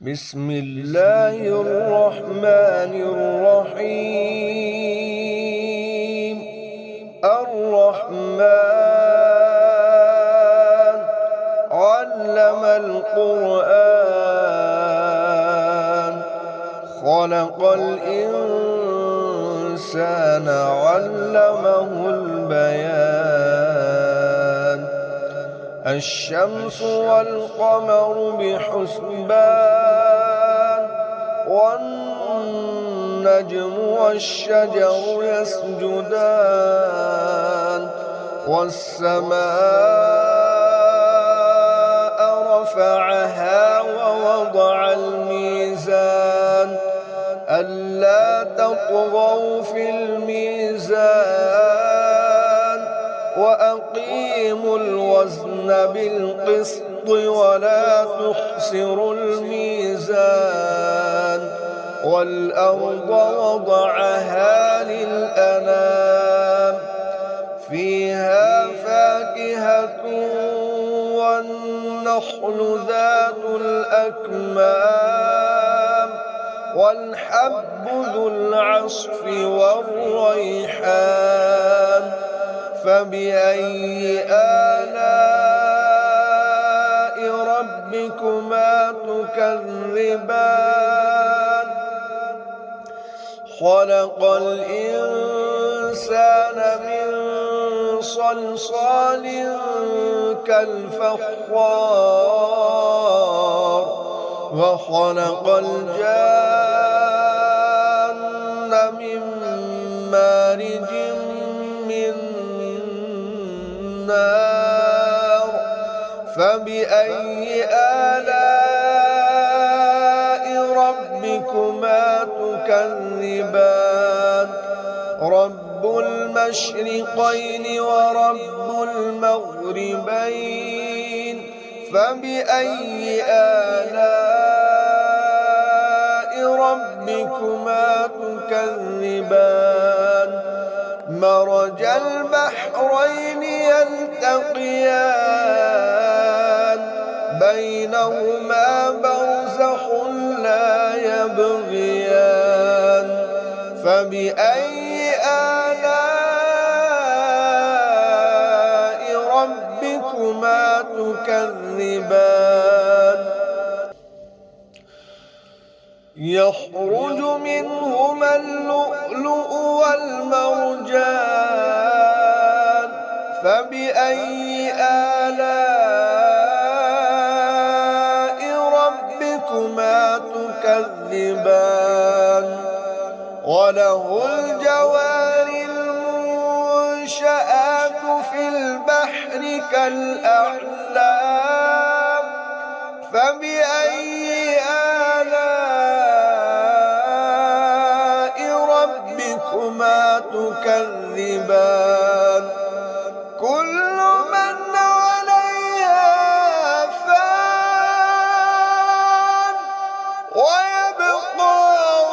بسم الله الرحمن الرحيم. الرحمن علم القرآن، خلق الإنسان علمه البيان. الشمس والقمر بحسبان، والنجم والشجر يسجدان. والسماء رفعها ووضع الميزان، ألا تطغوا في الميزان، وأقيموا الوزن بالقسط ولا تخسروا الميزان. والأرض وضعها للأنام، فيها فاكهة والنخل ذات الأكمام، والحب ذو العصف والريحان. فبأي آلاء ربكما تكذبان؟ خلق الإنسان من صلصال كالفخار، وخلق الجان من مارج من نار. فبأي آلاء ربكما تكذبان؟ رب المشرقين ورب المغربين. فبأي آلاء ربكما تكذبان؟ مرج البحرين يلتقيان، بينهما برزخ لا يبغيان. فبأي آلاء ربكما تكذبان؟ يخرج منهما اللؤلؤ والمرجان. فبأي آلاء ربكما تكذبان؟ وله الجوار المنشآت في البحر كالأعلام. فبأي آلاء ربكما تكذبان؟ كل من عليها فان، ويبقى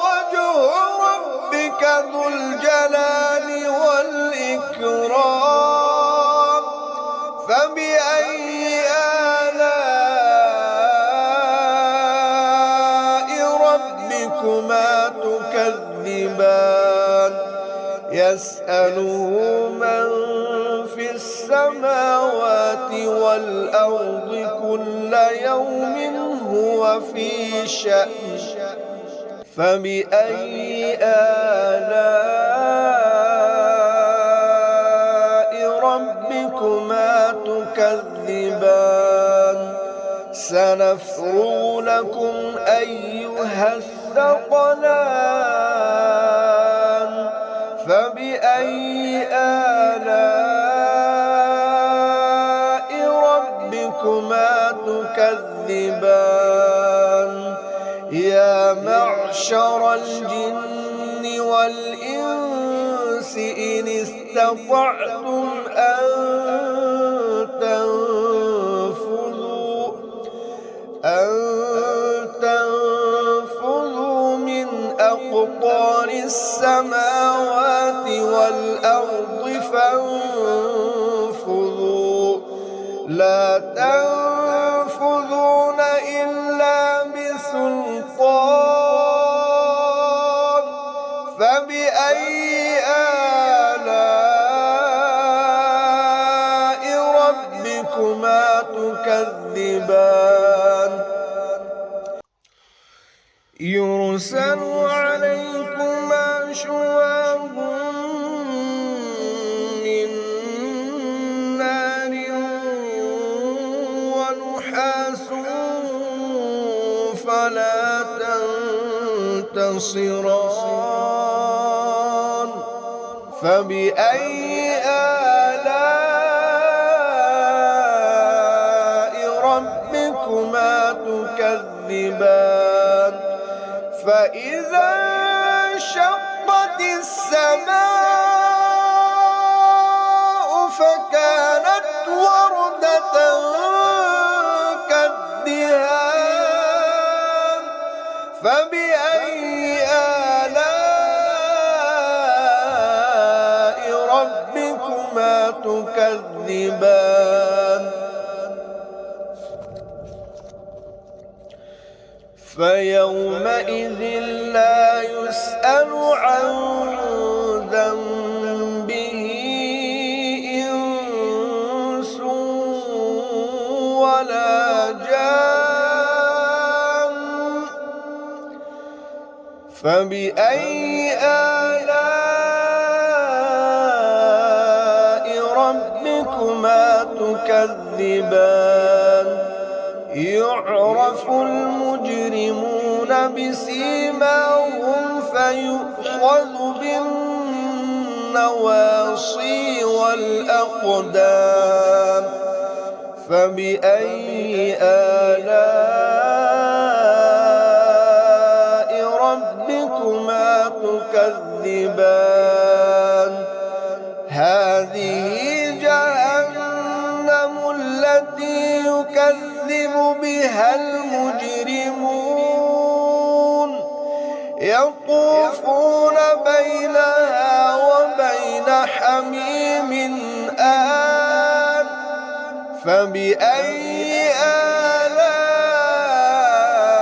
وجه ربك ذو الجلال والإكرام. فبأي آلاء ربكما تكذبان؟ يسأله من في السماوات والأرض كل يوم هو في شأن. فبأي آلاء ربكما تكذبان؟ سنفرغ لكم أيها الثقلان. فبأي آلاء ربكما تكذبان؟ يا معشر الجن والإنس إن استطعتم أن تنفذوا من أقطار السماوات والأرض فانفذوا، لا تنفذون إلا بسلطان. فبأي آلاء ربكما تكذبان يرسل عليكما شواظ من نار ونحاس فلا تنتصران فبأي آلاء ربكما تكذبان فإذا انشقت السماء فكانت وردة كالدهان فبأي آلاء ربكما تكذبان فيومئذ لا يسأل عن ذنبه إنس ولا جان فبأي آلاء ربكما تكذبان يعرف المجرمون بسيماهم فيؤخذ بالنواصي والأقدام فبأي آلاء ربكما تكذبان هذه جهنم التي يكذب بها المجرمون يطوفون بينها وبين حميم آن فبأي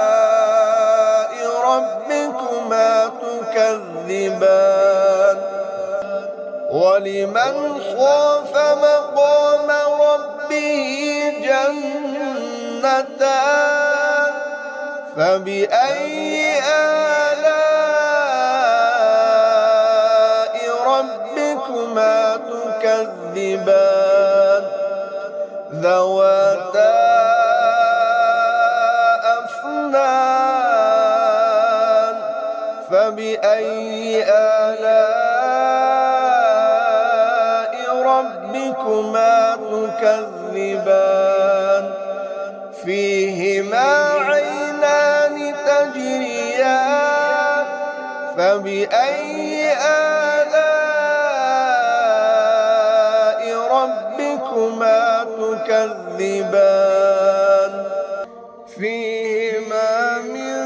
آلاء ربكما تكذبان ولمن خاف مقام ربه جنتان فبأي آلاء ربكما تكذبان ذواتا أفنان فبأي آلاء ربكما تكذبان فيهما عينان تجريان فبأي آلاء ربكما تكذبان فيهما من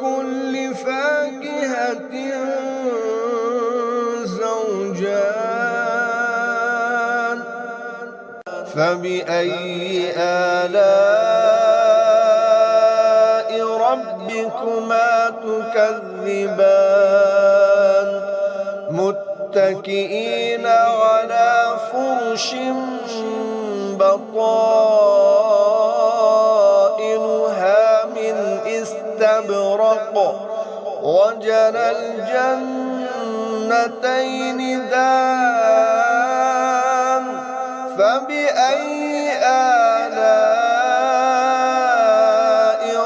كل فاكهة زوجان فبأي آلاء ربكما تكذبان متكئين على فرش بطائنها من استبرق وجنى الجنتين دان فبأي آلاء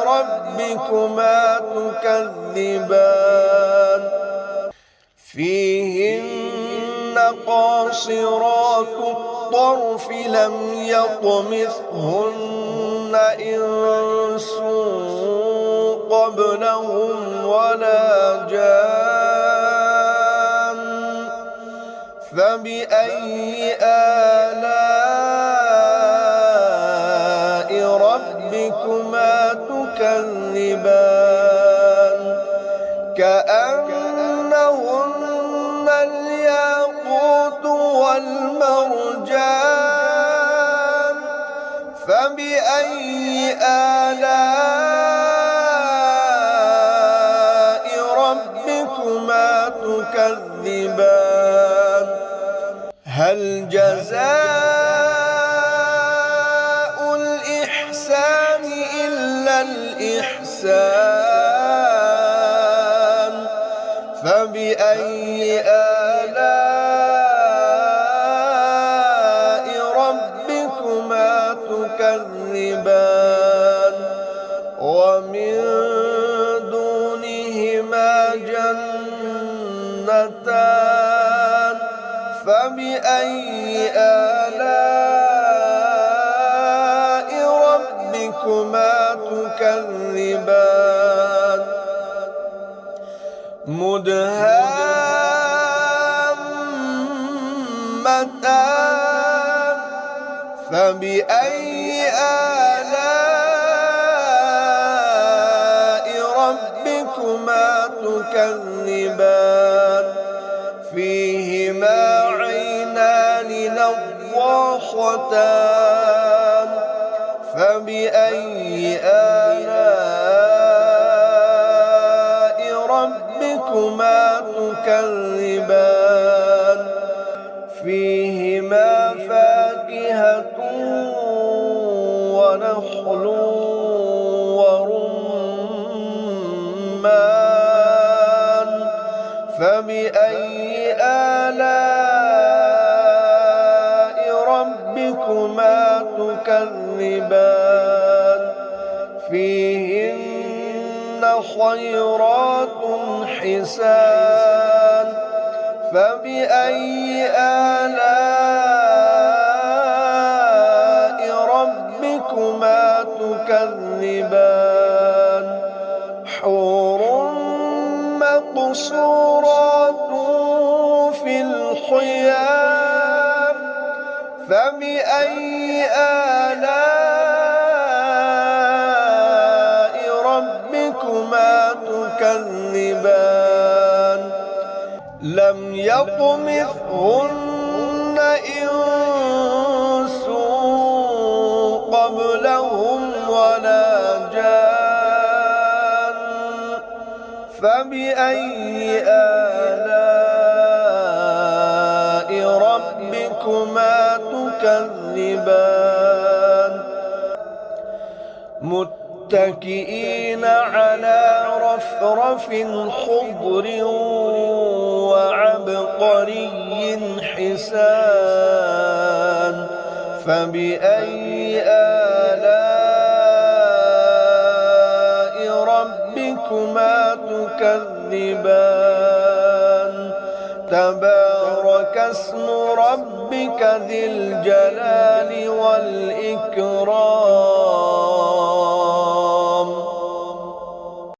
ربكما تكذبان فيهن قاصرات الطرف لم يطمثهن إنس قبلهم ولا جان فبأي آلاء ربكما تكذبان كأنهن الياقوت والمرجان فبأي آلاء الإحسان فبأي آلاء ربكما تكذبان ومن دونهما جنتان فبأي آلاء ربكما تكذبان مدهامتان فبأي آلاء ربكما تكذبان فيهما عينان نضاختان فبأي آلاء ربكما تكذبان فيهما فاكهة ونخل ورمان فبأي آلاء ربكما تكذبان فيهن خيرات حسان فبأي آلاء ربكما تكذبان حور مقصورات في الخيام فبأي آلاء ربكما تكذبان لم يطمثهن إنس قبلهم ولا جان فبأي آلاء ربكما تكذبان متكئين على رفرف خضر وعبقري حسان فبأي آلاء ربكما تكذبان تبارك اسم ربك ذي الجلال والإكرام